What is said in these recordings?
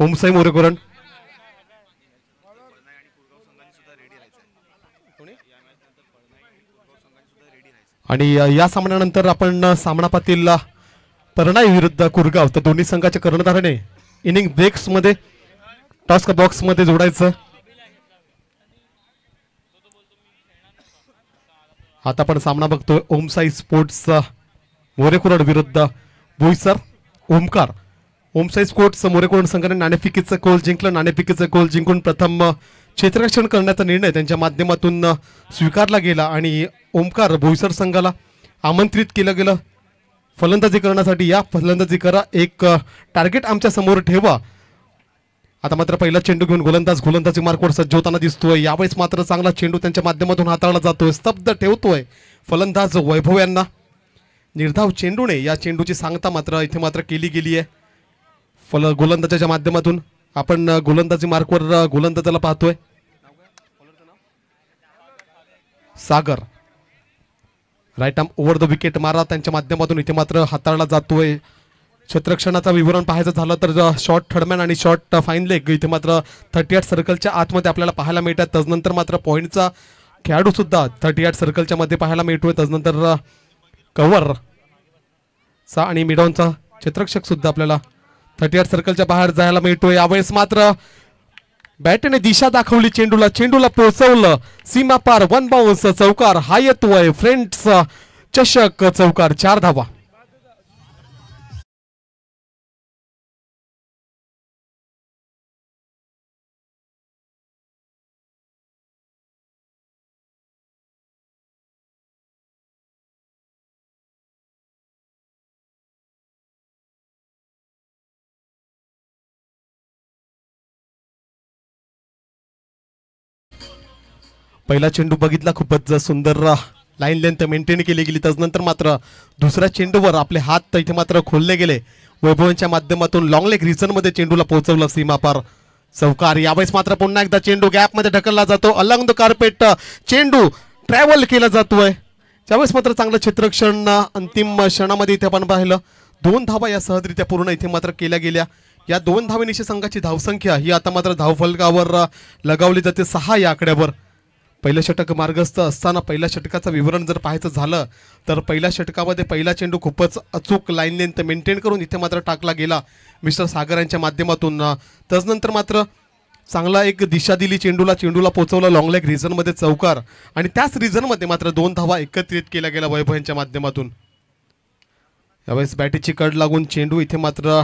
ओमसाई मोरेकुरण आणि या सामन्यानंतर आपण सामना पाहतील परनाई विरुद्ध कुरगाव. तर दोन्ही संघाच्या कर्णधाराने इनिंग ब्रेक्स मध्ये टॉस बॉक्स मध्ये जोडायचं. आता आपण सामना बघतोय ओमसाई स्पोर्ट्स मोरेकुरण विरुद्ध बोईसर ओमकार. ओमसाई स्पोर्ट्स मोरेकुरण संघाने नाणेफेकीचं गोल जिंकलं. नाणेफेकीचं गोल जिंकून प्रथम क्षेत्ररक्षण करण्याचा निर्णय त्यांच्या माध्यमातून स्वीकारला गेला आणि ओमकार बोईसर संघाला आमंत्रित केलं गेलं फलंदाजी करण्यासाठी. या फलंदाजी करा, एक टार्गेट आमच्या समोर ठेवा. आता मात्र पहिला चेंडू घेऊन गोलंदाजी मार्कवर सज्ज होताना दिसतोय. यावेळेस मात्र चांगला चेंडू त्यांच्या माध्यमातून हाताळला जातोय, स्तब्ध ठेवतोय फलंदाज वैभव यांना. निर्धाव चेंडूने या चेंडूची सांगता मात्र इथे मात्र केली गेली आहे गोलंदाजाच्या माध्यमातून. आपण गोलंदाजी मार्कवर गोलंदाजाला पाहतोय Sagar. Right arm over the wicket मारा त्यांच्या माध्यमातून इथे मात्र हाताळला जातोय. क्षेत्ररक्षणाचा विवरण पाहायचं झालं तर शॉर्ट थर्डमॅन आणि शॉर्ट फाईन लेग इथे मात्र 38 सर्कलच्या आतमध्ये आपल्याला पाहायला मिळतात. तदनंतर मात्र पॉईंटचा खेळाडू सुद्धा 38 सर्कलच्या मध्ये पाहायला मिळतोय. तदनंतर कव्हर चा आणि मिडॉनचा क्षेत्ररक्षक सुद्धा आपल्याला 38 सर्कलच्या बाहेर जायला मिळतोय. यावेळेस मात्र बॅटने दिशा दाखवली चेंडूला पोहोचवलं सीमा पार. 1 बाउन्स चौकार हा येतोय फ्रेंड्स चषक चौकार. 4 धावा. पहिला चेंडू बघितला, खूपच सुंदर लाईन लेंथ मेंटेन केली गेली. त्यानंतर मात्र दुसऱ्या चेंडूवर आपले हात इथे मात्र खोलले गेले वैभवांच्या माध्यमातून. लॉंग लेग रिजन मध्ये चेंडूला पोहोचवलं सीमापार चौकार. यावेळेस मात्र पुन्हा एकदा चेंडू गॅप मध्ये ढकलला जातो. अलंग द कार्पेट चेंडू ट्रॅव्हल केला जातोय. त्यावेळेस मात्र चांगलं क्षेत्ररक्षण अंतिम क्षणामध्ये इथे आपण पाहिलं. 2 धावा या सहजरित्या पूर्ण इथे मात्र केल्या गेल्या. या 2 धावेनिशी संघाची धावसंख्या ही आता मात्र धावफलकावर लगावली जाते 6 या आकड्यावर. पहिलं षटक मार्गस्थ असताना पहिल्या षटकाचं विवरण जर पाहायचं झालं तर पहिल्या षटकामध्ये पहिला चेंडू खूपच अचूक लाईन लेंथ मेंटेन करून इथे मात्र टाकला गेला मिस्टर सागर यांच्या माध्यमातून. त्यानंतर मात्र चांगला एक दिशा दिली चेंडूला पोहोचवलं लॉंग लेग रिजनमध्ये चौकार आणि त्याच रिजनमध्ये मात्र 2 धावा एकत्रित केल्या गेल्या वैभव यांच्या माध्यमातून. यावेळेस बॅटीची कड लागून चेंडू इथे मात्र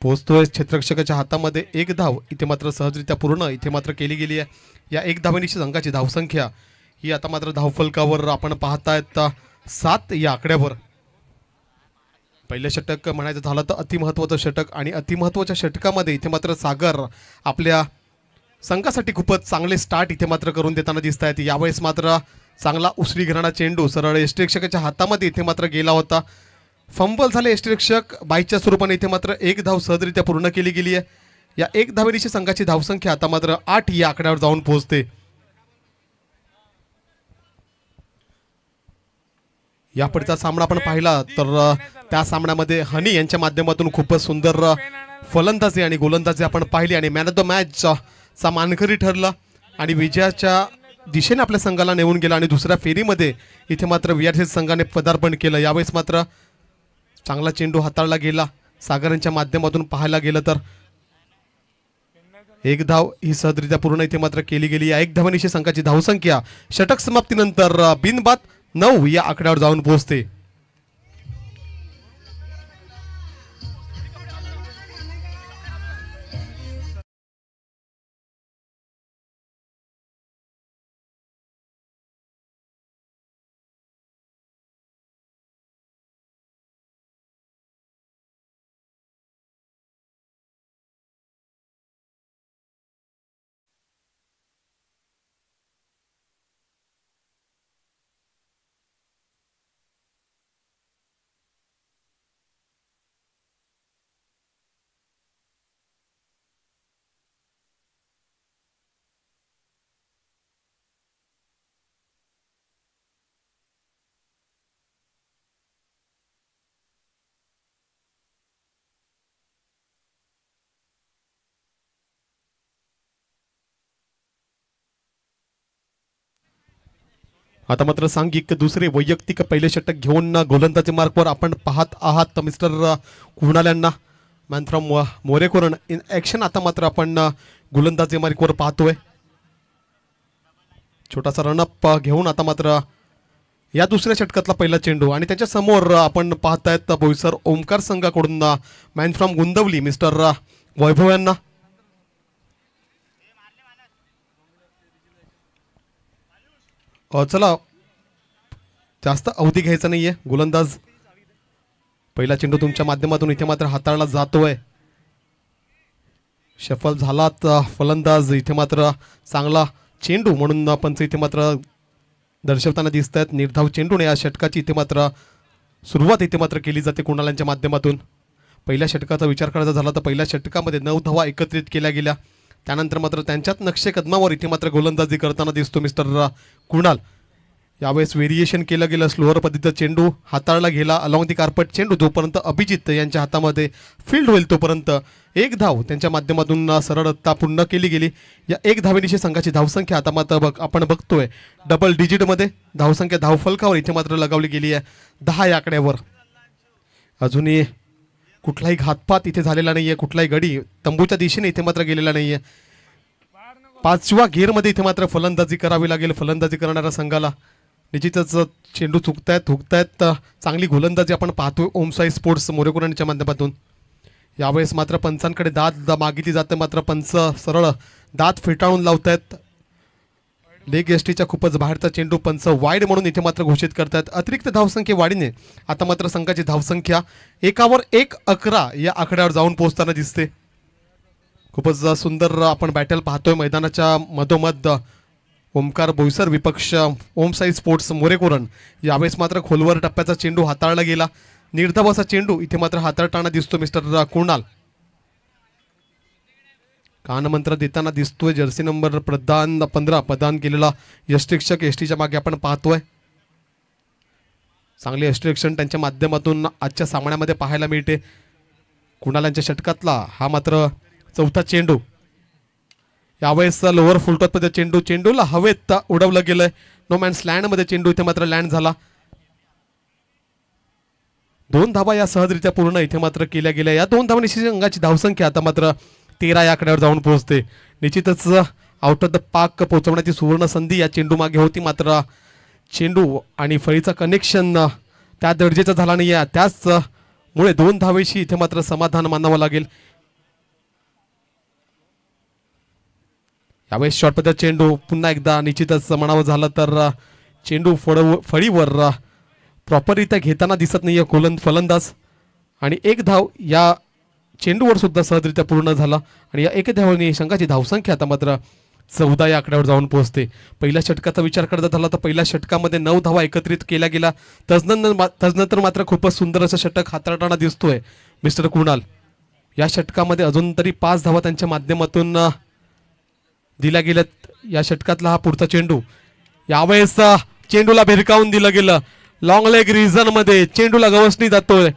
पोहोचतोय क्षेत्ररक्षकाच्या हातामध्ये. 1 धाव इथे मात्र सहजरित्या पूर्ण इथे मात्र केली गेली आहे. या 1 धावेनिशी संघाची धावसंख्या ही आता मात्र धावफलकावर आपण पाहतायत 7 या आकड्यावर. पहिलं षटक म्हणायचं झालं तर अतिमहत्वाचं षटक आणि अतिमहत्वाच्या षटकामध्ये इथे मात्र सागर आपल्या संघासाठी खूपच चांगले स्टार्ट इथे मात्र करून देताना दिसत आहेत. यावेळेस मात्र चांगला उसळी घेणारा चेंडू सरळ यष्टिरक्षकाच्या हातामध्ये इथे मात्र गेला होता. फंबल झाले यष्टिरक्षक बाईच्या स्वरूपाने इथे मात्र 1 धाव सहजरित्या पूर्ण केली गेली आहे. या 1 धावेनिशी संघाची धावसंख्या आता मात्र 8 या आकड्यावर जाऊन पोहोचते. यापुढचा सामना आपण पाहिला तर त्या सामन्यामध्ये हनी यांच्या माध्यमातून खूपच सुंदर फलंदाजी आणि गोलंदाजी आपण पाहिली आणि मॅन ऑफ द मॅच चा मानकरी ठरला आणि विजयाच्या दिशेने आपल्या संघाला नेऊन गेला आणि दुसऱ्या फेरीमध्ये इथे मात्र VRC संघाने पदार्पण केलं. यावेळेस मात्र चांगला चेंडू हाताळला गेला सागरांच्या माध्यमातून. पाहायला गेलं तर 1 धाव ही सहजरित्या पूर्ण इथे मात्र केली गेली. या 1 धावेनिशी संघाची धावसंख्या षटक समाप्तीनंतर बिनबाद 9 या आकड्यावर जाऊन पोहोचते. आता मात्र सांघिक दुसरे वैयक्तिक पहिले षटक घेऊन गोलंदाजी मार्कवर आपण पाहत आहात मिस्टर कुणाल यांना. मॅन फ्रॉम मोरेकोरण इन ॲक्शन आता मात्र आपण गोलंदाजी मार्कवर पाहतोय. छोटासा रनअप घेऊन आता मात्र या दुसऱ्या षटकातला पहिला चेंडू आणि त्याच्या समोर आपण पाहतायत बोईसर ओमकार संघाकडून मॅन फ्रॉम गुंदवली मिस्टर वैभव यांना. चला जास्त अवधी घ्यायचा नाहीये. गोलंदाज पहिला चेंडू तुमच्या माध्यमातून इथे मात्र हाताळला जातोय. शफल झालात फलंदाज इथे मात्र चांगला चेंडू म्हणून पंच इथे मात्र दर्शवताना दिसत आहेत. निर्धाव चेंडूने या षटकाची इथे मात्र सुरुवात इथे मात्र केली जाते कुणालांच्या माध्यमातून. पहिल्या षटकाचा विचार करायचा झाला तर पहिल्या षटकामध्ये 9 धावा एकत्रित केल्या गेल्या. त्यानंतर मात्र त्यांच्यात नक्षे कदमावर इथे मात्र गोलंदाजी करताना दिसतो मिस्टर कुणाल. यावेळेस व्हेरिएशन केलं गेलं. स्लोअर पद्धतीचा चेंडू हाताळला गेला अलॉंग दी कार्पेट चेंडू जोपर्यंत अभिजित यांच्या हातामध्ये फील्ड होईल तोपर्यंत एक धाव त्यांच्या माध्यमातून सरळता पूर्ण केली गेली. या एक धावेनिशी संघाची धावसंख्या आता मात्र आपण बघतोय डबल डिजिटमध्ये धावसंख्या धावफलकावर इथे मात्र लगावली गेली आहे 10 या आकड्यावर. अजूनही कुठलाही घातपात इथे झालेला नाहीये. कुठलाही गडी तंबूच्या दिशेने इथे मात्र गेलेला नाहीये. 5व्या गेअरमध्ये इथे मात्र फलंदाजी करावी लागेल फलंदाजी करणाऱ्या संघाला. निश्चितच चेंडू हुकतायत चांगली गोलंदाजी आपण पाहतोय ओमसाई स्पोर्ट्स मोरेकोरणच्या माध्यमातून. यावेळेस मात्र पंचांकडे दाद मागितली जाते मात्र पंच सरळ दात फेटाळून लावतायत. लेग एसटीच्या खूपच बाहेरचा चेंडू पंच वाईड म्हणून इथे मात्र घोषित करतात. अतिरिक्त धावसंख्ये वाढीने आता मात्र संघाची धावसंख्या 1वर 1 11 या आकड्यावर जाऊन पोहोचताना दिसते. खूपच सुंदर आपण बॅटल पाहतोय मैदानाच्या मधोमध ओमकार बोईसर विपक्ष ओमसाई स्पोर्ट्स मोरेकोरण. यावेळेस मात्र खोलवर टप्प्याचा चेंडू हाताळला गेला. निर्धाव असा चेंडू इथे मात्र हाताळताना दिसतो मिस्टर कुणाल. कानमंत्र देताना दिसतोय जर्सी नंबर 15 प्रदान केलेला यष्टिक्षक एसटीच्या मागे आपण पाहतोय. चांगले यष्टिरक्षण त्यांच्या माध्यमातून आजच्या सामन्यामध्ये पाहायला मिळते. कुणालांच्या षटकातला हा मात्र चौथा चेंडू. यावेळेस लोअर फुलटॉपमध्ये चेंडूला हवेत उडवलं गेलंय. नो मॅन्स लँडमध्ये चेंडू इथे मात्र लँड झाला. 2 धावा या सहजरित्या पूर्ण इथे मात्र केल्या गेल्या. या 2 धावांची संघाची धावसंख्या आता मात्र 13 या आकड्यावर जाऊन पोहोचते. निश्चितच आउट ऑफ द पार्क पोहोचवण्याची सुवर्ण संधी या चेंडू मागे होती मात्र चेंडू आणि फळीचा कनेक्शन त्या दर्जाचा झाला नाही आहे. त्याचमुळे 2 धावेशी इथे मात्र समाधान मानावं लागेल. यावेळेस शॉर्टमध्ये चेंडू पुन्हा एकदा निश्चितच म्हणावं झालं तर चेंडू फळीवर प्रॉपररित्या घेताना दिसत नाहीये फलंदाज. आणि 1 धाव या चेंडूवर सुद्धा सहजरित्या पूर्ण झाला. आणि या 1 धावाने संघाची धावसंख्या आता मात्र 14 या आकड्यावर जाऊन पोहोचते. पहिल्या षटकाचा विचार करता झाला तर पहिल्या षटकामध्ये 9 धावा एकत्रित केल्या गेल्या. तदनंतर मात्र खूपच सुंदर असं षटक हाताळताना दिसतोय मिस्टर कुणाल. या षटकामध्ये अजून तरी 5 धावा त्यांच्या माध्यमातून दिल्या गेल्यात. या षटकातला हा पुढचा चेंडू. यावेळेस चेंडूला भिरकावून दिलं गेलं. लॉंग लेग रिजन मध्ये चेंडूला गवसणी जातोय.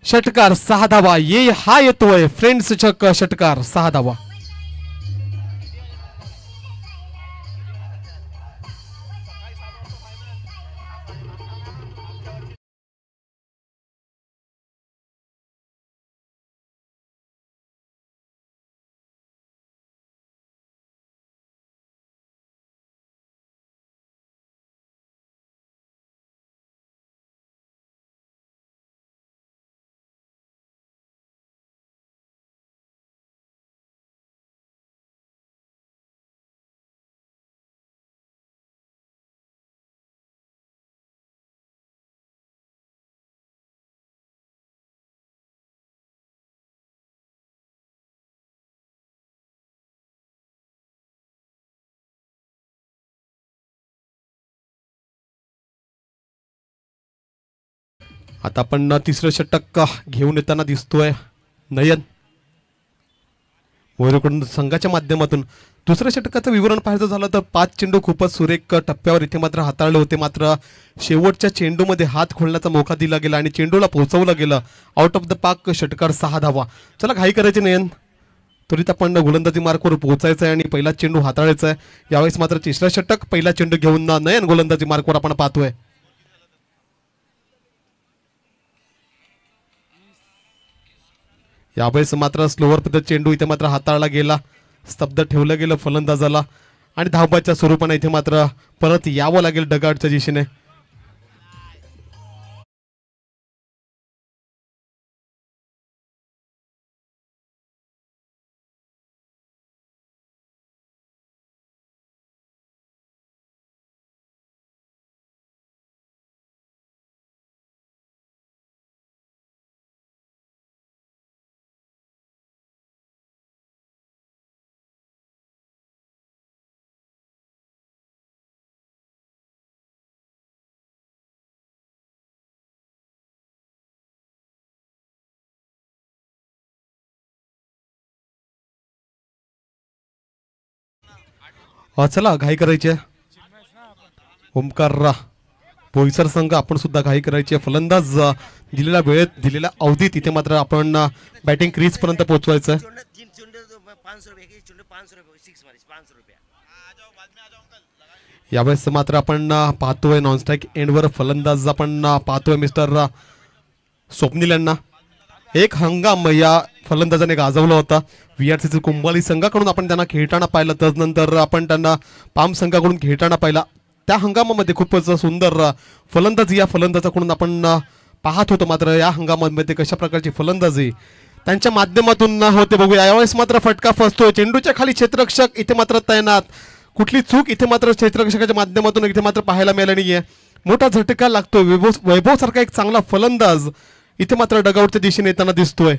षटकार 6 धावा हा येतोय फ्रेंड्स षटकार 6 धावा. आता आपण तिसरं षटक घेऊन येताना दिसतोय नयन मोरेकोरण संघाच्या माध्यमातून. दुसऱ्या षटकाचं विवरण पाहायचं झालं तर 5 चेंडू खूपच सुरेख टप्प्यावर इथे मात्र हाताळले होते मात्र शेवटच्या चेंडूमध्ये हात खोलण्याचा मौका दिला गेला आणि चेंडूला पोहोचवलं गेलं. आउट ऑफ द पार्क षटकार 6 धावा. चला घाई करायची नयन. त्वरित आपण गोलंदाजी मार्कवर पोहोचायचं आहे आणि पहिला चेंडू हाताळायचा आहे. यावेळेस मात्र तिसरा षटक पहिला चेंडू घेऊन नयन गोलंदाजी मार्कवर आपण पाहतोय. यावेळेस मात्र स्लोवर पद्धत चेंडू इथे मात्र हाताळला गेला, स्तब्ध ठेवलं गेलं फलंदाजाला आणि धावबाच्या स्वरूपाने इथे मात्र परत यावं लागेल डगआउटच्या दिशेने. चला घाई करायची आहे. ओमकार बोईसर संघ आपण सुद्धा घाई करायची आहे. फलंदाज दिलेल्या वेळेत दिलेल्या अवधीत इथे मात्र आपण बॅटिंग क्रीज पर्यंत पोहोचवायचं आहे. यावेळेस मात्र आपण पाहतोय नॉनस्ट्राईक एंडवर फलंदाज आपण पाहतोय मिस्टर स्वप्नील यांना. एक हंगाम या फलंदाजाने गाजवला होता. VRCC कुंभाली संघाकडून आपण त्यांना खेळताना पाहिलं, त्यानंतर आपण त्यांना पाम संघाकडून खेळताना पाहिला. त्या हंगामामध्ये खूपच सुंदर फलंदाजी या फलंदाजाकडून आपण पाहत होतो. मात्र या हंगामामध्ये कशा प्रकारची फलंदाजी त्यांच्या माध्यमातून होते बघूया. यावेळेस मात्र फटका फसतोय. चेंडूच्या खाली क्षेत्ररक्षक इथे मात्र तैनात. कुठली चूक इथे मात्र क्षेत्ररक्षकाच्या माध्यमातून इथे मात्र पाहायला मिळाला नाहीये. मोठा झटका लागतोय. वैभव सारखा एक चांगला फलंदाज इथे मात्र डगआउटच्या दिशेने येताना दिसतोय.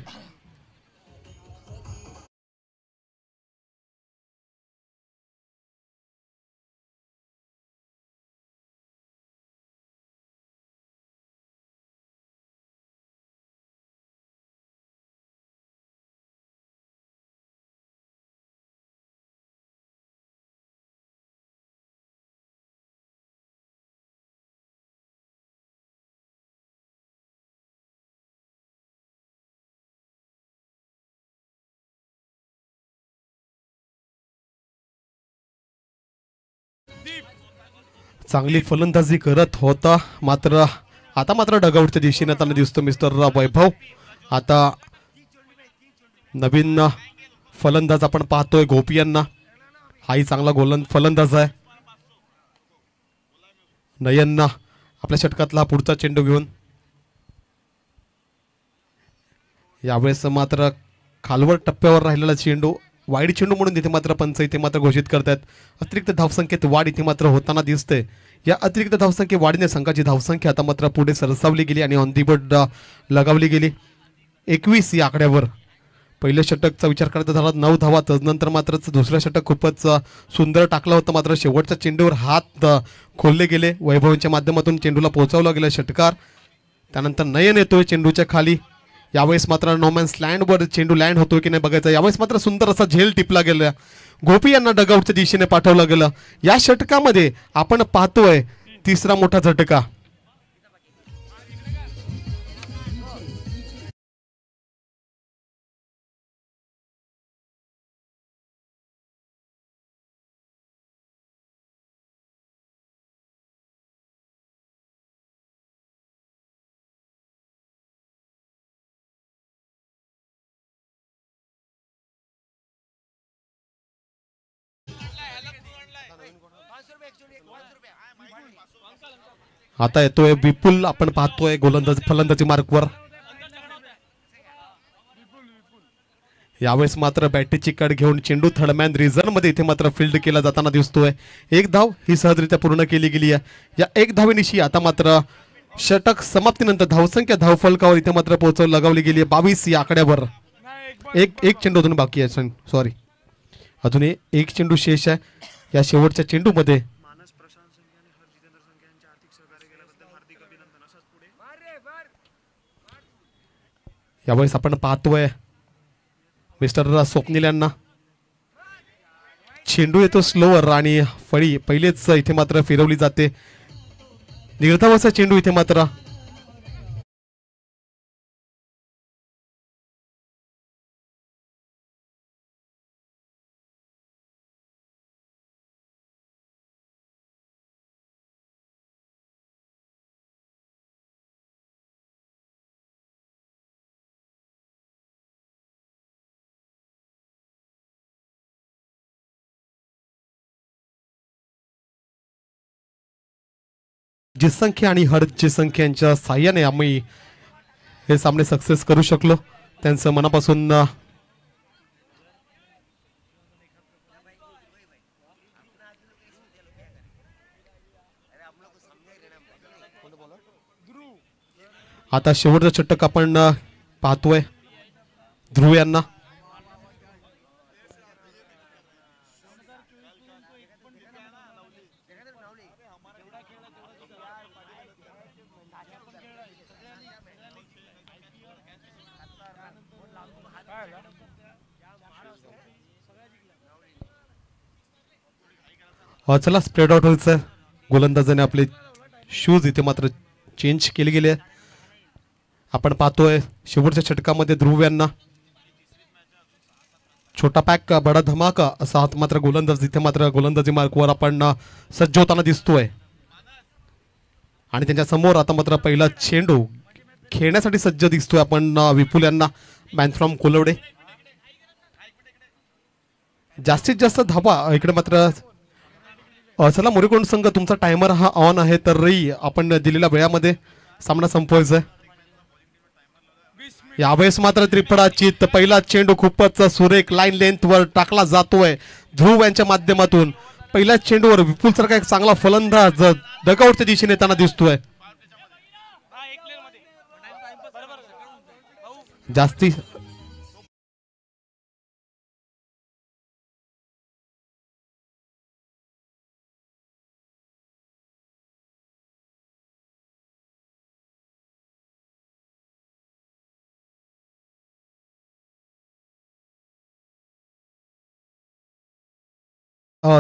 चांगली फलंदाजी करत होता, मात्र आता मात्र डगआउटच्या दिशेने येताना दिसतो मिस्टर वैभव. आता नवीन फलंदाज आपण पाहतोय गोपी यांना. हाही चांगला फलंदाज आहे. नयन आपल्या षटकातला पुढचा चेंडू घेऊन यावेळेस मात्र खालवर टप्प्यावर राहिलेला चेंडू वाईड चेंडू म्हणून इथे मात्र पंच इथे मात्र घोषित करतात. अतिरिक्त धावसंख्येत वाढ इथे मात्र होताना दिसते. या अतिरिक्त धावसंख्ये वाढीने संघाची धावसंख्या आता मात्र पुढे सरसावली गेली आणि ऑन दी बोर्ड लगावली गेली 21 या आकड्यावर. पहिल्या षटकचा विचार करता झाला 9 धावा. त्यानंतर मात्र दुसरं षटक खूपच सुंदर टाकलं होतं. मात्र शेवटच्या चेंडूवर हात खोलले गेले. वैभवांच्या माध्यमातून चेंडूला पोहोचवला गेला षटकार. त्यानंतर नयन येतोय चेंडूच्या खाली. यावेळेस मात्र नोमॅन्स लँडवर चेंडू लँड होतोय की नाही बघायचं. यावेळेस मात्र सुंदर असा झेल टिपला गेला. गोपी यांना डगआउटच्या दिशेने पाठवलं गेलं. या षटकामध्ये आपण पाहतोय तिसरा मोठा झटका. आता येतोय विपुल. आपण पाहतोय गोलंदाजी फलंदाजी मार्कवर. यावेळेस मात्र बॅटीची कड घेऊन चेंडू थर्डमॅन रिझन मध्ये इथे मात्र फील्ड केला जाताना दिसतोय. एक धाव ही सहजरित्या पूर्ण केली गेली आहे. या एक धावेनिशी आता मात्र षटक समाप्तीनंतर धावसंख्या धावफलकावर इथे मात्र पोहोचवून लगावली गेली आहे 22 या आकड्यावर. एक चेंडू अजून बाकी आहे. सॉरी, अजून एक चेंडू शेष आहे. या शेवटच्या चेंडूमध्ये यावेळेस आपण पाहतोय मिस्टर स्वप्नील यांना. चेंडू येतो स्लोवर आणि फळी पहिलेच इथे मात्र फिरवली जाते. निर्धावाचा चेंडू इथे मात्र जिसंख्या आणि हर्ष जिसंख्या यांच्या साह्याने आम्ही हे सामने सक्सेस करू शकलो. त्यांचं मनापासून आता शेवटचं षटक आपण पाहतोय ध्रुव यांना. चला स्प्रेड आउट व्हायचं. गोलंदाजाने आपले शूज इथे मात्र चेंज केले गेले. आपण पाहतोय शेवटच्या षटकामध्ये ध्रुव यांना छोटा पॅक बडा धमाका असा हात मात्र गोलंदाज इथे मात्र गोलंदाजी मार्कवर आपण सज्ज होताना दिसतोय. आणि त्यांच्या समोर आता मात्र पहिला चेंडू खेळण्यासाठी सज्ज दिसतोय आपण विपुल यांना मॅन फ्रॉम कोलवडे. जास्तीत जास्त धावा इकडे मात्र चला मोरेकोंड संघ तुमचा टायमर हा ऑन आहे तरी आपण दिलेल्या वेळामध्ये सामना संपवायचा आहे. यावेळेस मात्र त्रिफळा चित पहिला चेंडू खूपच सुरेख लाईन लेंथ वर टाकला जातोय ध्रुव यांच्या माध्यमातून. पहिल्या चेंडूवर विपुल सारखा एक चांगला फलंदाज डगआउटच्या दिशेने येताना दिसतोय. जास्ती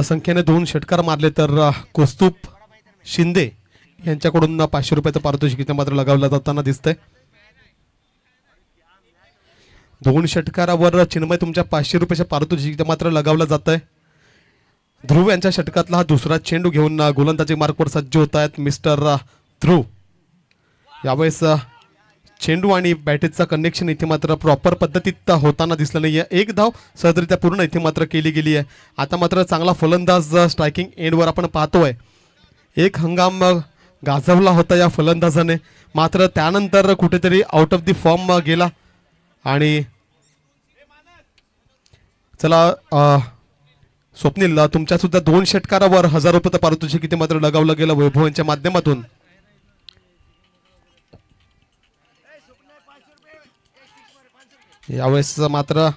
संख्येने 2 षटकार मारले तर कौस्तुभ शिंदे यांच्याकडून 500 रुपयाचं पारितोषिक इथे मात्र लगावलं जाताना दिसतंय. 2 षटकारावर चिन्मय तुमच्या 500 रुपयाच्या पारितोषिक इथे मात्र लगावलं जात आहे. ध्रुव यांच्या षटकातला हा दुसरा चेंडू घेऊन गोलंदाजी मार्कवर सज्ज होत आहेत मिस्टर ध्रुव. यावेळेस चेंडू आणि बॅटेजचा कनेक्शन इथे मात्र प्रॉपर पद्धतीत होताना दिसलं नाहीये. एक धाव सहजरित्या पूर्ण इथे मात्र केली गेली आहे. आता मात्र चांगला फलंदाज स्ट्रायकिंग एंडवर आपण पाहतोय. एक हंगाम गाजवला होता या फलंदाजाने मात्र त्यानंतर कुठेतरी आउट ऑफ द फॉर्म गेला. आणि चला स्वप्नील तुमच्या सुद्धा 2 षटकारावर 1000 रुपयाचं पारितोषिक इथे मात्र लगावलं गेलं वैभव यांच्या माध्यमातून. यावेळेस मात्र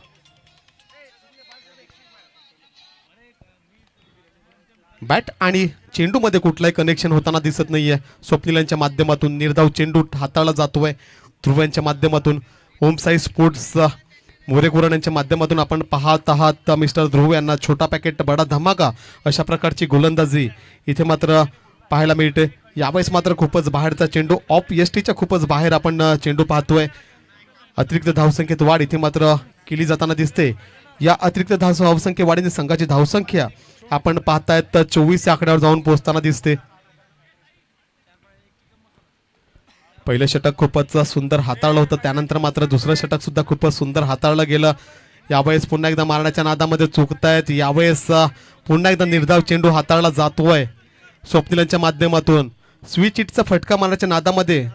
बॅट आणि चेंडू मध्ये कुठलाही कनेक्शन होताना दिसत नाहीये. स्वप्नील यांच्या माध्यमातून निर्धाव चेंडू हाताळला जातोय ध्रुव यांच्या माध्यमातून. ओम साई स्पोर्ट्स मोरेकुरण यांच्या माध्यमातून आपण पाहत आहात मिस्टर ध्रुव यांना छोटा पॅकेट बडा धमाका अशा प्रकारची गोलंदाजी इथे मात्र पाहायला मिळते. यावेळेस मात्र खूपच बाहेरचा चेंडू ऑफ एसटीच्या खूपच बाहेर आपण चेंडू पाहतोय. अतिरिक्त धावसंख्येत वाढ इथे मात्र केली जाताना दिसते. या अतिरिक्त धावसंख्ये वाढीने संघाची धावसंख्या आपण पाहतायत 24 या आकड्यावर जाऊन पोहोचताना दिसते. पहिलं षटक खूपच सुंदर हाताळलं होतं त्यानंतर मात्र दुसरं षटक सुद्धा खूपच सुंदर हाताळलं गेलं. यावेळेस पुन्हा एकदा मारण्याच्या नादामध्ये चुकतायत. यावेळेस पुन्हा एकदा निर्धाव चेंडू हाताळला जातोय स्वप्नीलांच्या माध्यमातून. स्विच हिटचा फटका मारण्याच्या नादामध्ये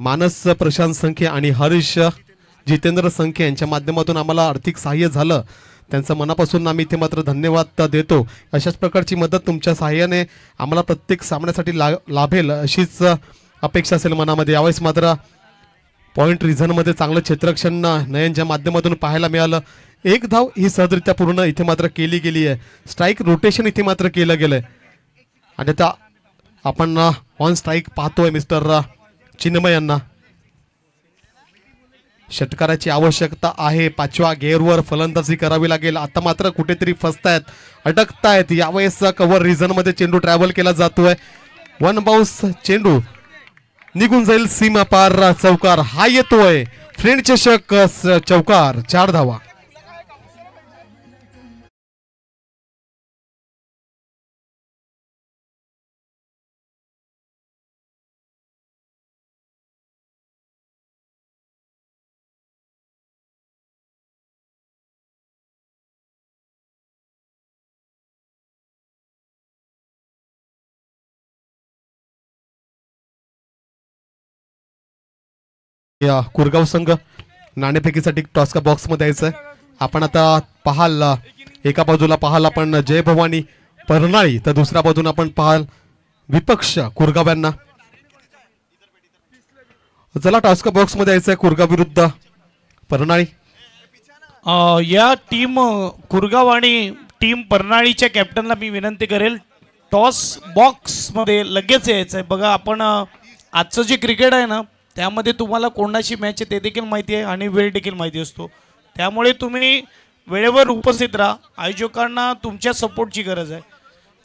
मानस प्रशांत संख्या आणि हरीश जितेंद्र संख्या यांच्या माध्यमातून आम्हाला आर्थिक सहाय्य झालं. त्यांचं मनापासून आम्ही इथे मात्र धन्यवाद देतो. अशाच प्रकारची मदत तुमच्या सहाय्याने आम्हाला प्रत्येक सामन्यासाठी लाभेल अशीच अपेक्षा असेल मनामध्ये. यावेळेस मात्र पॉइंट रिझनमध्ये चांगलं क्षेत्ररक्षण नयनच्या माध्यमातून पाहायला मिळालं. एक धाव ही सहजरित्या पूर्ण इथे मात्र केली गेली आहे. स्ट्राईक रोटेशन इथे मात्र केलं गेलंय आणि आता आपण ऑन स्ट्राईक पाहतोय मिस्टर चिन्मय यांना. षटकाराची आवश्यकता आहे. 5व्या गेअरवर फलंदाजी करावी लागेल. आता मात्र कुठेतरी फसतायत अटकतायत. यावेळेस कव्हर रिझन मध्ये चेंडू ट्रॅव्हल केला जातोय. 1 बाउन्स चेंडू निघून जाईल सीमा पार. चौकार हा येतोय. फ्रेंड चषक चौकार 4 धावा. या कुरगाव संघ नाणेफेकीसाठी टॉसका बॉक्समध्ये यायचं आहे. आपण आता पाहाल एका बाजूला पाहाल आपण जय भवानी परनाळी, तर दुसऱ्या बाजूला आपण पाहाल विपक्ष कुरगाव यांना. चला टॉसका बॉक्समध्ये यायचं आहे कुरगाव विरुद्ध परनाळी. या टीम कुरगाव आणि टीम परनाळीच्या कॅप्टनला मी विनंती करेल टॉस बॉक्स मध्ये लगेच यायचं आहे. बघा आपण आजचं जे क्रिकेट आहे ना त्यामध्ये तुम्हाला कोणाची मॅच आहे ते देखील माहिती आहे आणि वेळ देखील माहिती असतो. त्यामुळे तुम्ही वेळेवर उपस्थित राहा. आयोजकांना तुमच्या सपोर्टची गरज आहे.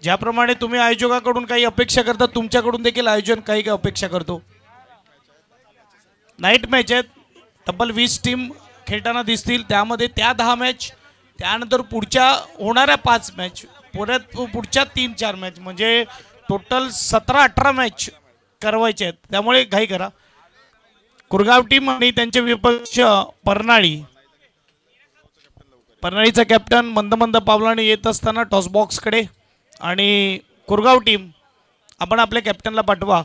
ज्याप्रमाणे तुम्ही आयोजकाकडून काही अपेक्षा करता तुमच्याकडून देखील आयोजन काही काही अपेक्षा करतो. नाईट मॅच आहेत, तब्बल 20 टीम खेळताना दिसतील. त्यामध्ये त्या 10 मॅच, त्यानंतर पुढच्या होणाऱ्या 5 मॅच, पुढच्या 3-4 मॅच, म्हणजे टोटल 17-18 मॅच करवायचे आहेत. त्यामुळे घाई करा. कुरगाव टीम आणि त्यांचे विपक्ष परनाळीचा कॅप्टन मंद मंद पावलाने येत असताना टॉस बॉक्सकडे, आणि कुरगाव टीम आपण आपल्या कॅप्टनला पाठवा.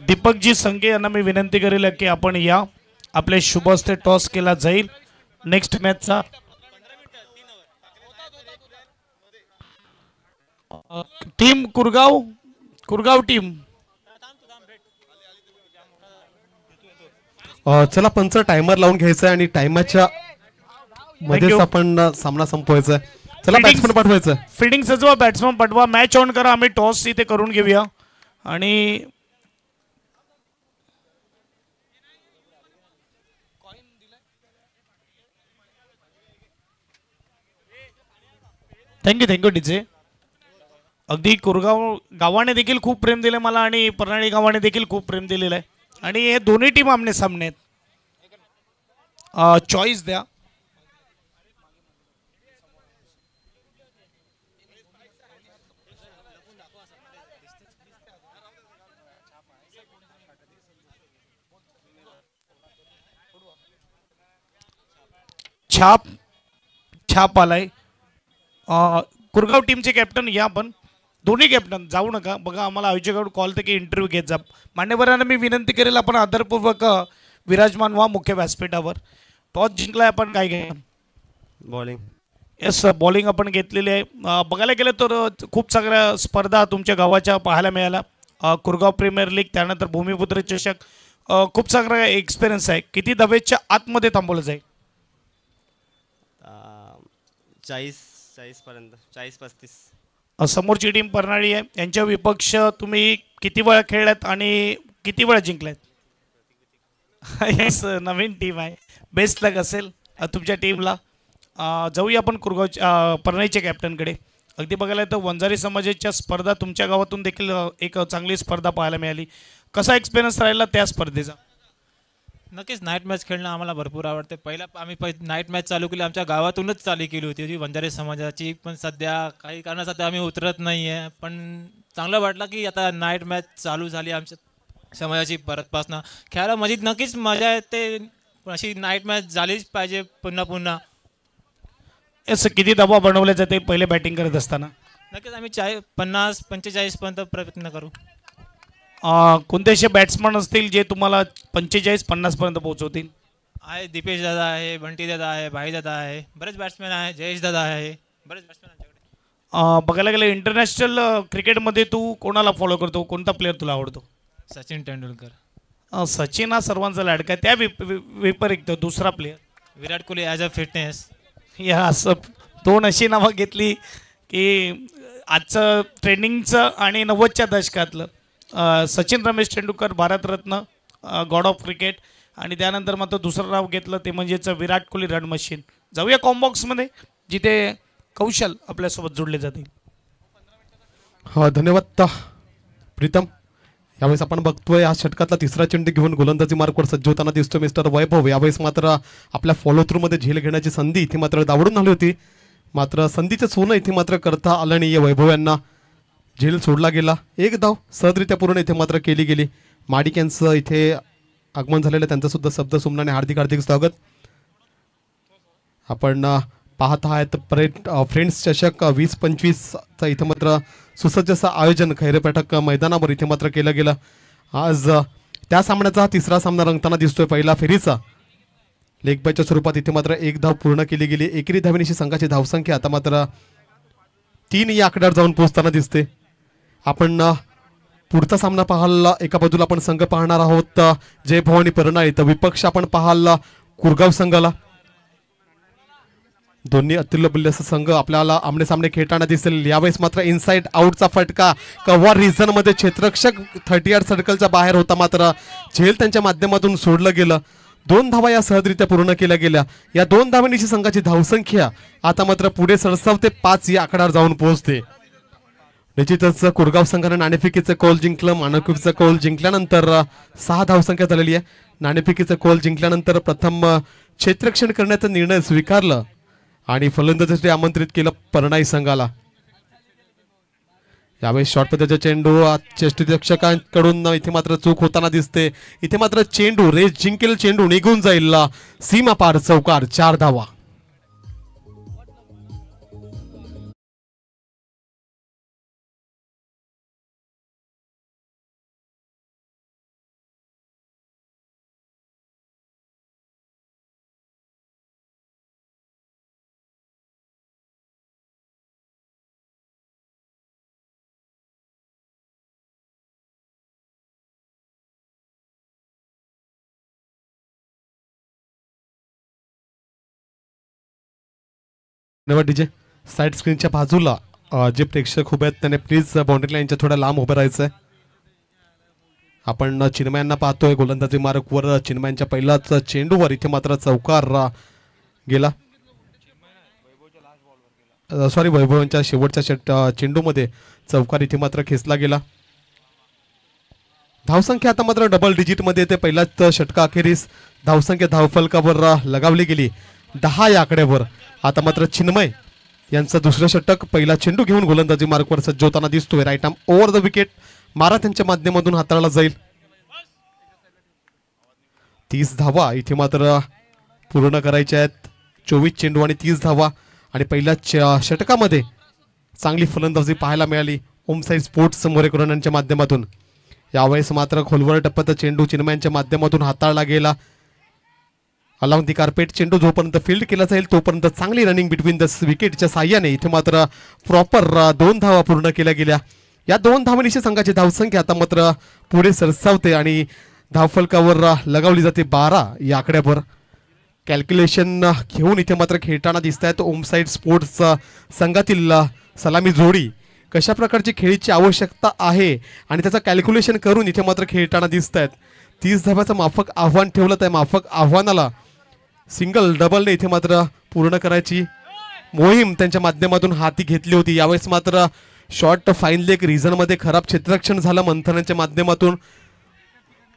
दीपकजी संघे यांना मी विनंती करेल की आपण या, आपले शुभ हस्ते टॉस केला जाईल नेक्स्ट मॅचचा. Team Kurgaon team. चला पंच टायमर लावून घ्यायचा आणि टायमाच्या मध्येच आपण सामना संपवायचा. चला बॅट्समन पाठवायचं. फिल्डिंग सजवा, बॅट्समन पाठवा, मॅच ऑन करा. आम्ही टॉस इथे करून घेऊया. आणि थँक्यू डीजे. अगदी कुरगाव गावाने देखील खूप प्रेम दिले मला आणि परनाळी गावाने देखील खूप प्रेम दिलेलं आहे. आणि हे दोन्ही टीम आमने सामने आहेत. चॉईस द्या. छाप आलाय. कुरगाव टीमचे कॅप्टन या, पण दोन्ही कॅप्टन जाऊ नका. बघा आम्हाला आयोजकाकडून कॉल ते की इंटरव्ह्यू घेत जा. मान्यवरांना मी विनंती करेल आपण आदरपूर्वक विराजमान व्हा मुख्य व्यासपीठावर. टॉस जिंकलाय आपण, काय घ्या? बॉलिंग. येस, बॉलिंग आपण घेतलेली आहे. बघायला गेलं तर खूप सगळ्या स्पर्धा तुमच्या गावाच्या पाहायला मिळाल्या. कुरगाव प्रीमियर लीग, त्यानंतर भूमिपुत्र चषक, खूप सगळा एक्सपिरियन्स आहे. किती दवेच्या आतमध्ये थांबवलं जाईल? 40 पर्यंत, 40-35. समोरची टीम परनाळी आहे, यांच्या विपक्ष तुम्ही किती वेळा खेळलात आणि किती वेळा जिंकलात? येस, नवीन टीम आहे. बेस्ट लक असेल तुमच्या टीमला. जाऊया आपण कुरगाव परनाळीच्या कॅप्टनकडे. अगदी बघायला तर वंजारी समाजाच्या स्पर्धा तुमच्या गावातून देखील एक चांगली स्पर्धा पाहायला मिळाली. कसा एक्सपिरियन्स राहिला त्या स्पर्धेचा? नक्कीच नाईट मॅच खेळणं आम्हाला भरपूर आवडते. पहिला आम्ही नाईट मॅच चालू केली आमच्या गावातूनच चालू केली होती वंजारी समाजाची, पण सध्या काही कारणासाठी आम्ही उतरत नाही आहे. पण चांगलं वाटलं की आता नाईट मॅच चालू झाली आमच्या समाजाची परतपासनं. खेळायला नक्कीच मजा येते. अशी नाईट मॅच झालीच पाहिजे पुन्हा पुन्हा. असं किती दबाव बनवले जाते पहिले बॅटिंग करत असताना? नक्कीच आम्ही 50-45 पर्यंत प्रयत्न करू. कोणते असे बॅट्समन असतील जे तुम्हाला 45-50 पर्यंत पोहोचवतील? आहे दीपेश दादा आहे, बंटी दादा आहे, भाई दादा आहे, बरेच बॅट्समॅन आहे, जयेश दादा आहे, बरेच बॅट्समॅन आमच्याकडे. बघायला गेलं इंटरनॅशनल क्रिकेटमध्ये तू कोणाला फॉलो करतो? कोणता प्लेअर तुला आवडतो? सचिन तेंडुलकर. सचिन हा सर्वांचा लाडका आहे. त्या विपरीत दुसरा player? Virat Kohli as a fitness. या असं दोन अशी नावं घेतली की आजचं ट्रेंडिंगचं आणि 90च्या दशकातलं. Sachin Ramesh Tendulkar Bharat Ratna, God of cricket, आणि त्यानंतर मात्र दुसरं नाव घेतलं ते म्हणजेच विराट कोहली रन मशीन. जाऊया कॉम्बॉक्समध्ये जिथे कौशल आपल्यासोबत जोडले जातील. धन्यवाद प्रीतम. यावेळेस आपण बघतोय हा षटकातला तिसरा चेंडू घेऊन गोलंदाजी मार्कवर सज्ज होताना दिसतोय मिस्टर वैभव. यावेळेस मात्र आपल्या फॉलो थ्रू मध्ये झेल घेण्याची संधी इथे मात्र दावडून आली होती, मात्र संधीचं सोनं इथे मात्र करता आलं नाही. वैभव यांना झेल सोडला गेला. एक धाव सहजरित्या पूर्ण इथे मात्र केली गेली. माडिक यांचं इथे आगमन झालेलं, त्यांचं सुद्धा शब्द सुमनाने हार्दिक हार्दिक स्वागत. आपण पाहत आहात फ्रेंड्स चषक 20-25चा इथे मात्र सुसज्ज असं आयोजन खैरे बैठक मैदानावर इथे मात्र केलं गेलं. आज त्या सामन्याचा तिसरा सामना रंगताना दिसतोय. पहिला फेरीचा लेग बायच्या स्वरूपात इथे मात्र एक धाव पूर्ण केली गेली. एकेरी धावेनिशी संघाची धावसंख्या आता मात्र 3 या आकड्यावर जाऊन पोहोचताना दिसते. आपण पुढचा सामना पाहायला एका बाजूला आपण संघ पाहणार आहोत जय भवानी परनाळी, तर विपक्ष आपण पाहायला कुरगाव संघाला. दोन्ही अतुल्यबल्य संघ आपल्याला आमने सामने खेळताना दिसेल. यावेळेस मात्र इनसाइड आउटचा फटका कव्हर रिझन मध्ये क्षेत्ररक्षक 30 यार्ड सर्कलच्या बाहेर होता, मात्र झेल त्यांच्या माध्यमातून सोडलं गेलं. 2 धावा या सहजरित्या पूर्ण केल्या गेल्या. या 2 धावांची संघाची धावसंख्या आता मात्र पुढे सरसावते 5 या आकड्यावर जाऊन पोहोचते. निश्चितच कुरगाव संघाने नाणेफेकीचं कौल जिंकलं. नाणेफेकीचं कौल जिंकल्यानंतर 6 धावसंख्या झालेली आहे. नाणेफेकीचं कौल जिंकल्यानंतर प्रथम क्षेत्ररक्षण करण्याचा निर्णय स्वीकारला आणि फलंदाजीसाठी आमंत्रित केलं परनाई संघाला. यावेळेस शॉर्ट पद्धतीचा चेंडू यष्टिरक्षकांकडून इथे मात्र चूक होताना दिसते. इथे मात्र चेंडू रेस जिंकेल चेंडू निघून जाईल सीमा पार चौकार. 4 धावा. डीजे साईड स्क्रीनच्या बाजूला जे प्रेक्षक उभे आहेत त्याने प्लीज बाउंड्री लाईनच्या थोड्या लांब उभं राहायचंय. आपण चिन्मयांना पाहतोय गोलंदाजी मार्कवर. चिन्मयांच्या पहिलाच चेंडूवर इथे मात्र चौकार गेला. सॉरी, वैभवांच्या शेवटच्या चेंडूमध्ये चौकार इथे मात्र खेचला गेला. धावसंख्या आता मात्र डबल डिजिट मध्ये येते. पहिल्याच षटका अखेरीस धावसंख्या धावफलकावर लगावली गेली 10 या आकड्यावर. आता मात्र चिन्मय यांचं दुसरं षटक पहिला चेंडू घेऊन गोलंदाजी मार्कवर सज्ज होताना दिसतोय. Right arm over the wicket मारा त्यांच्या माध्यमातून हाताळला जाईल. 30 धावा इथे मात्र पूर्ण करायच्या आहेत. 24 चेंडू आणि 30 धावा. आणि पहिल्या षटकामध्ये चांगली फलंदाजी पाहायला मिळाली ओमसाई स्पोर्ट्स मोरेकरण यांच्या माध्यमातून. यावेळेस मात्र खोलवर टप्प्यात चेंडू चिन्मयांच्या माध्यमातून हाताळला गेला. अलॉंग दी कार्पेट चेंडू जोपर्यंत फील्ड केला जाईल तोपर्यंत चांगली रनिंग बिटवीन द विकेटच्या साह्याने इथे मात्र प्रॉपर 2 धावा पूर्ण केल्या गेल्या. या 2 धावांची संघाची धावसंख्या आता मात्र पुढे सरसावते आणि धावफलकावर लगावली जाते 12 या आकड्यावर. कॅल्क्युलेशन घेऊन इथे मात्र खेळताना दिसत आहेत ओमसाईड स्पोर्ट्स संघातील सलामी जोडी. कशा प्रकारची खेळीची आवश्यकता आहे आणि त्याचं कॅल्क्युलेशन करून इथे मात्र खेळताना दिसत आहेत. 30 धाव्याचं माफक आव्हान ठेवलं. त्या माफक आव्हानाला सिंगल डबलने इथे मात्र पूर्ण करायची मोहीम त्यांच्या माध्यमातून हाती घेतली होती. यावेळेस मात्र शॉर्ट फाईन लेग रिझनमध्ये खराब क्षेत्ररक्षण झालं मंथनाच्या माध्यमातून.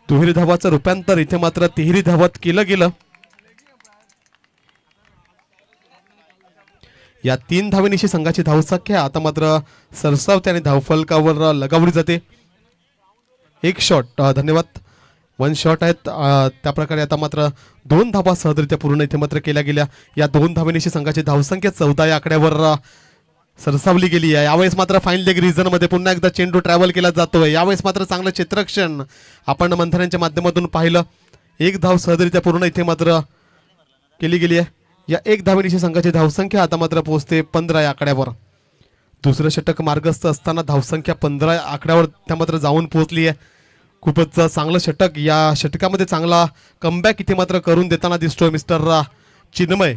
दुहेरी धावाचं रूपांतर इथे मात्र 3 धावात केलं गेलं. या 3 धावेनिशी संघाची धावसंख्या आता मात्र सरसावते आणि धावफलकावर लगावली जाते. एक शॉट धन्यवाद 1 शॉट आहेत. त्या प्रकारे आता मात्र 2 धावा सहजरित्या पूर्ण इथे मात्र केल्या गेल्या. या 2 धावेनिशी संघाची धावसंख्या 14 या आकड्यावर सरसावली गेली आहे. यावेळेस मात्र फाईन लेग रिझन मध्ये पुन्हा एकदा चेंडू ट्रॅव्हल केला जातोय. यावेळेस मात्र चांगलं क्षेत्ररक्षण आपण मंथनांच्या माध्यमातून पाहिलं. 1 धाव सहजरित्या पूर्ण इथे मात्र केली गेली आहे. या 1 धावेनिशी संघाची धावसंख्या आता मात्र पोहोचते 15 या आकड्यावर. दुसरं षटक मार्गस्थ असताना धावसंख्या 15 या आकड्यावर त्या मात्र जाऊन पोहोचली आहे. खूपच चांगलं षटक. या षटकामध्ये चांगला कमबॅक इथे मात्र करून देताना दिसतोय मिस्टर चिन्मय.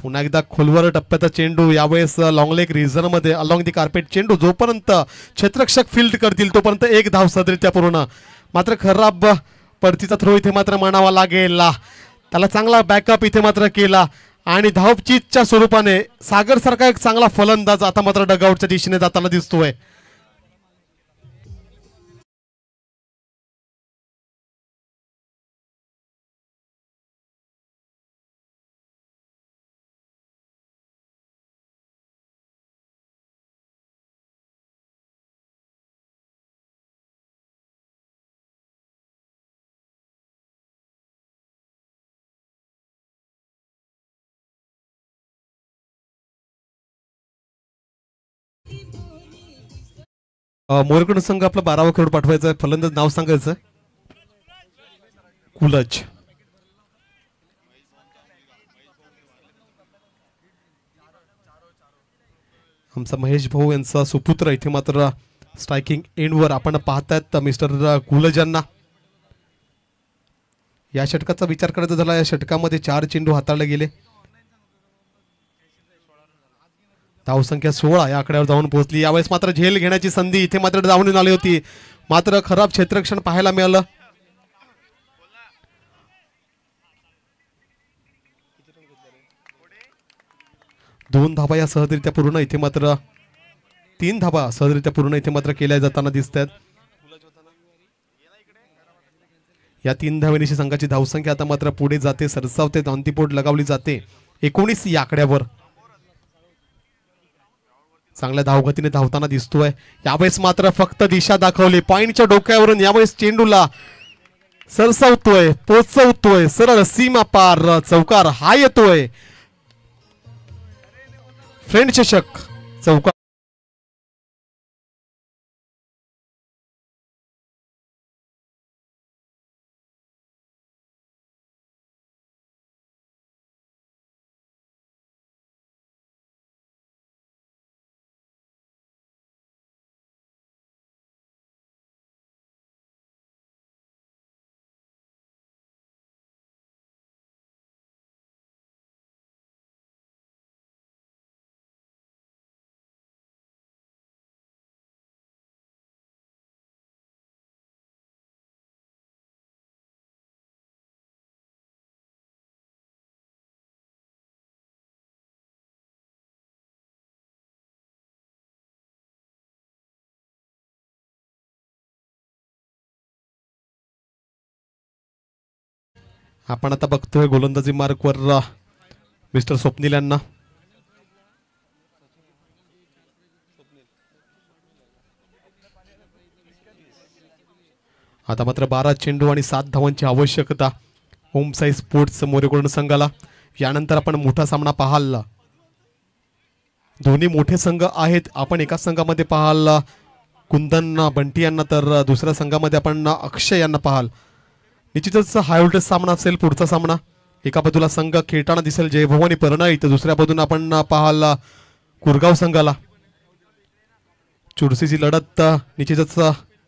पुन्हा एकदा खोलवर टप्प्याचा चेंडू. यावेळेस लॉंग लेग रिझन मध्ये अलॉंग दी कार्पेट चेंडू जोपर्यंत क्षेत्ररक्षक फील्ड करतील तोपर्यंत 1 धाव सहजरित्या पूर्ण. मात्र खराब परतीचा थ्रो इथे मात्र मानावा लागेल. त्याला चांगला बॅकअप इथे मात्र केला आणि धावचीतच्या स्वरूपाने सागर सारखा एक चांगला फलंदाज आता मात्र डगआउटच्या दिशेने जाताना दिसतोय. मोरकडून संघ आपला 12वा खेळाडू पाठवायचा आहे. फलंदाज नाव सांगायचं कुलज. आमचा महेश भाऊ यांचा सुपुत्र इथे मात्र स्ट्रायकिंग एंडवर आपण पाहतायत मिस्टर कुलज यांना. या षटकाचा विचार करायचा झाला या षटकामध्ये 4 चेंडू हाताळले गेले. धावसंख्या 16 या आकड्यावर जाऊन पोहोचली. यावेळेस मात्र झेल घेण्याची संधी इथे मात्र धावून आली होती, मात्र खराब क्षेत्ररक्षण पाहायला मिळालं. दोन धाबा या सहजरित्या पूर्ण इथे मात्र 3 धाबा सहजरित्या पूर्ण इथे मात्र केल्या जाताना दिसत आहेत. या 3 धावेनिशी संघाची धावसंख्या आता मात्र पुढे जाते, सरसावते, अंतिपोट लगावली जाते 19 या आकड्यावर. चांगल्या धावगतीने धावताना दिसतोय. यावेळेस मात्र फक्त दिशा दाखवली पॉइंटच्या डोक्यावरून. यावेळेस चेंडूला सरसावतोय, पोचवतोय सरळ सीमा पार. चौकार हा येतोय. फ्रेंड चषक चौकार. आपण आता बघतोय गोलंदाजी मार्कवर मिस्टर स्वप्नील यांना. आता मात्र 12 चेंडू आणि 7 धावांची आवश्यकता ओम साई स्पोर्ट्स मोरेकोड संघाला. यानंतर आपण मोठा सामना पाहाल. दोन्ही मोठे संघ आहेत. आपण एका संघामध्ये पाहाल कुंदन बंटी यांना, तर दुसऱ्या संघामध्ये आपण अक्षय यांना पाहाल. निश्चितच हाय व्होल्टेज सामना असेल पुढचा सामना. एका बाजूला संघ खेळताना दिसेल जय भवानी परनाळी, तर दुसऱ्या बाजूला आपण पाहाल कुरगाव संघाला. चुरशीची लढत निश्चितच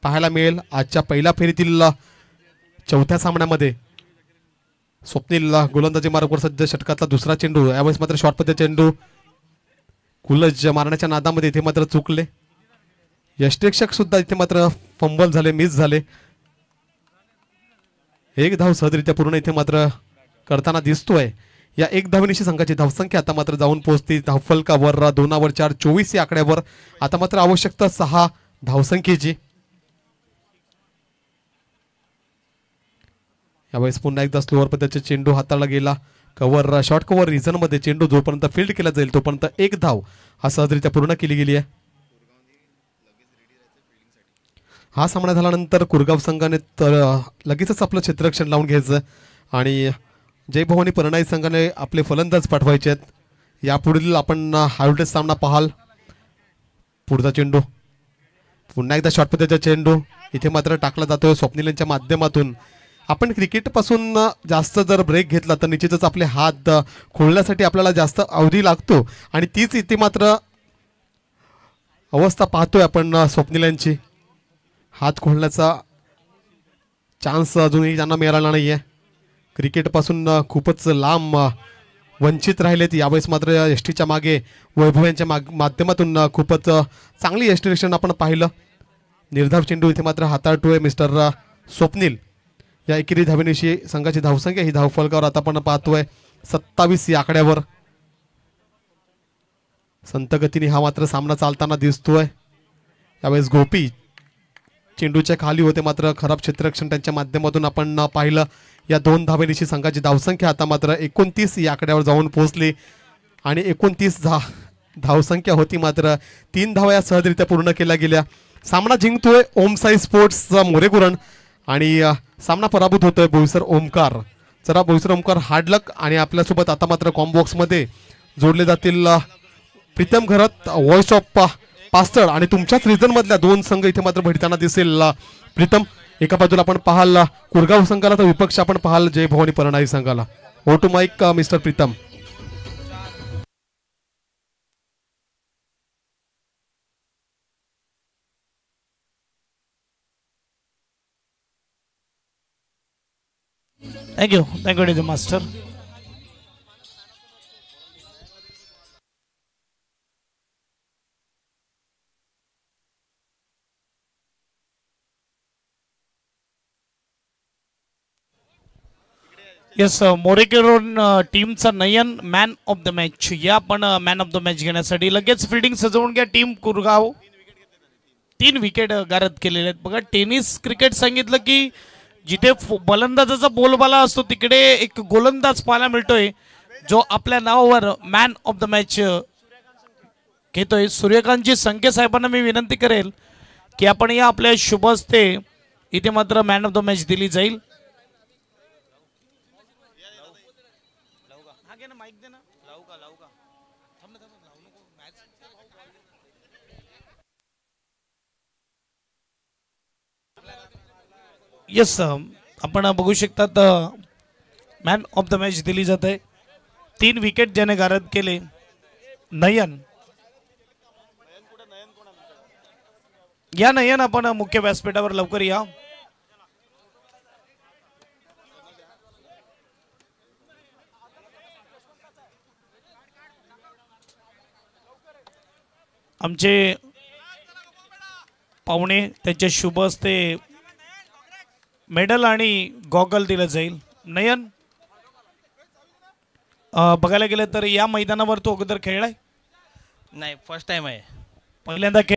पाहायला मिळेल आजच्या पहिल्या फेरीतील चौथ्या सामन्यामध्ये. स्वप्नील गोलंदाजी मार्गवर सध्या षटकातला दुसरा चेंडू. यावेळेस मात्र शॉर्ट पद्धती चेंडू कुलज मारण्याच्या नादामध्ये इथे मात्र चुकले. यष्टेक्षक सुद्धा इथे मात्र फंबल झाले, मिस झाले. एक धाव सहजरित्या पूर्ण इथे मात्र करताना दिसतोय. या एक धावेनिशी संघाची धावसंख्या आता मात्र जाऊन पोहोचते धावफलकावर 2 4 24 या आकड्यावर. आता मात्र आवश्यकता 6 धावसंख्येची. यावेळेस पुन्हा एकदा स्लोअर पद्धतीचा चेंडू हाताळला गेला. कव्हर शॉर्ट कव्हर रिझन मध्ये चेंडू जोपर्यंत फील्ड केला जाईल तोपर्यंत 1 धाव हा सहजरित्या पूर्ण केली गेली आहे. हा सामना झाल्यानंतर कुरगाव संघाने तर लगेचच आपलं क्षेत्ररक्षण लावून घ्यायचं आणि जय भवानी परनाई संघाने आपले फलंदाज पाठवायचे आहेत. यापुढील आपण हाय व्होल्टेज सामना पाहाल. पुढचा चेंडू पुन्हा एकदा शॉर्ट पद्धतीचा चेंडू इथे मात्र टाकला जातोय स्वप्नील यांच्या माध्यमातून. आपण क्रिकेटपासून जास्त जर ब्रेक घेतला तर निश्चितच आपले हात खोलण्यासाठी आपल्याला जास्त अवधी लागतो आणि तीच इथे मात्र अवस्था पाहतोय आपण स्वप्नील यांची. हात खोलण्याचा चान्स अजूनही त्यांना मिळाला नाही आहे. क्रिकेटपासून खूपच लांब वंचित राहिलेत. यावेळेस मात्र यष्टीच्या मागे वैभव यांच्या माध्यमातून खूपच चांगली यष्टीरक्षण आपण पाहिलं. निर्धाव चेंडू इथे मात्र हाताळतोय मिस्टर स्वप्नील. या एकेरी धावेनिशी संघाची धावसंख्या ही धावफलकावर आता आपण पाहतोय 27 या आकड्यावर. संत गतीने हा मात्र सामना चालताना दिसतोय. यावेळेस गोपी चेंडूच्या खाली होते, मात्र खराब क्षेत्ररक्षण त्यांच्या माध्यमातून आपण पाहिलं. या 2 धावेनिशी संघाची धावसंख्या आता मात्र 29 या आकड्यावर जाऊन पोहोचली आणि 29 धावसंख्या होती, मात्र 3 धावा या सहजरित्या पूर्ण केल्या गेल्या. सामना जिंकतोय ओम साई स्पोर्ट्सचा मोरेकुरण आणि सामना पराभूत होतोय बोईसर ओमकार. जरा बोईसर ओमकार हार्डलक. आणि आपल्यासोबत आता मात्र कॉम्बॉक्समध्ये जोडले जातील प्रीतम घरत, व्हॉइस ऑफ पास्टर आणि तुमच्याच रिजन मधल्या 2 संघ इथे मात्र भेटताना दिसेल. प्रीतम, एका बाजूला आपण पाहाल कुरगाव संघाला, तर विपक्ष आपण पाहाल जय भवानी परनाळी संघाला. ओ to mike mister Pritam. Thank you DJ master. Yes, मोरेकेरोन टीमचा Nayan man of the match. या आपण मॅन ऑफ द मॅच घेण्यासाठी लगेच फिल्डिंग सजवून घ्या. टीम कुरगाव 3 विकेट गारद केलेले आहेत. बघा, टेनिस क्रिकेट सांगितलं की जिथे फलंदाजाचा बोलबाला असतो तिकडे एक गोलंदाज पाहायला मिळतोय जो आपल्या नावावर मॅन ऑफ द मॅच घेतोय. सूर्यकांतजी संके साहेबांना मी विनंती करेल की आपण या आपल्या शुभ हस्ते इथे मात्र मॅन ऑफ द मॅच दिली जाईल. येस, आपण बघू शकतात मॅन ऑफ द मॅच दिली जात आहे. 3 विकेट ज्याने गारद केले नयन. या नयन, आपण मुख्य व्यासपीठावर लवकर या. आमचे पाहुणे त्यांच्या शुभ हस्ते मेडल आणि गॉगल दिलं जाईल. नयन, बघायला गेलं तर या मैदानावर तो अगोदर खेळलाय? नाही, फर्स्ट टाइम आहे. पहिल्यांदा